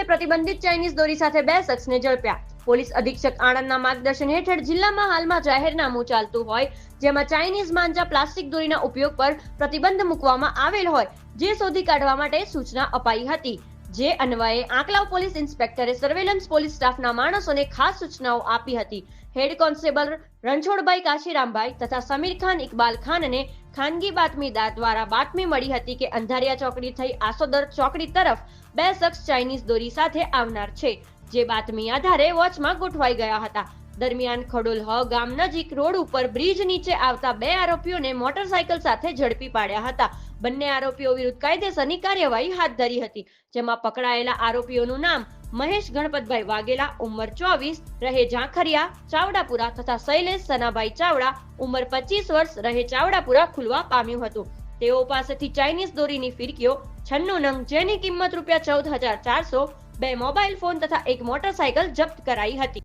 પોલીસે પ્રતિબંધિત ચાઇનીઝ દોરી સાથે 2 શખ્સને ઝડપ્યા। પોલીસ અધિક્ષક આણંદના માર્ગદર્શન હેઠળ જિલ્લામાં હાલમાં જાહેરનામું ચાલતું હોય જેમાં ચાઇનીઝ માંજા પ્લાસ્ટિક દોરીના ઉપયોગ પર પ્રતિબંધ મૂકવામાં આવેલ હોય જે શોધી કાઢવા માટે સૂચના અપાઈ હતી। જે અન્વયે આંકલાવ પોલીસ ઇન્સ્પેક્ટરે સર્વેલન્સ પોલીસ સ્ટાફના માણસોને ખાસ સૂચનાઓ આપી હતી। હેડ કોન્સ્ટેબલ રણછોડભાઈ કાશીરામભાઈ તથા સમીર ખાન ઇકબાલ ખાનને ખાનગી બાતમીદાર દ્વારા બાતમી મળી હતી કે અંધારિયા ચોકડી થઈ આસોદર ચોકડી તરફ 2 શખ્સ ચાઇનીઝ દોરી સાથે આવનાર છે। જે બાતમી આધારે વોચમાં ગોઠવાઈ ગયા હતા। દરમિયાન ખડોલહ ગામ નજીક રોડ ઉપર બ્રિજ નીચે આવતા 2 આરોપીઓને મોટરસાયકલ સાથે ઝડપી પાડ્યા હતા। બંને આરોપીઓ વિરુદ્ધ કાયદેસરની કાર્યવાહી હાથ ધરી હતી, જેમાં પકડાયેલા આરોપીઓનું નામ મહેશ ગણપતભાઈ વાઘેલા ઉંમર 24 રહે ઝાંખરિયા ચાવડાપુરા તથા શૈલેષ સનાભાઈ ચાવડા ઉંમર 25 વર્ષ રહે ચાવડાપુરા ખુલવા પામ્યું હતું। તેઓ પાસેથી ચાઇનીઝ દોરીની ફિરકીઓ 96 નંગ જેની કિંમત ₹14,400, 2 મોબાઈલ ફોન તથા 1 મોટરસાયકલ જપ્ત કરાઈ હતી।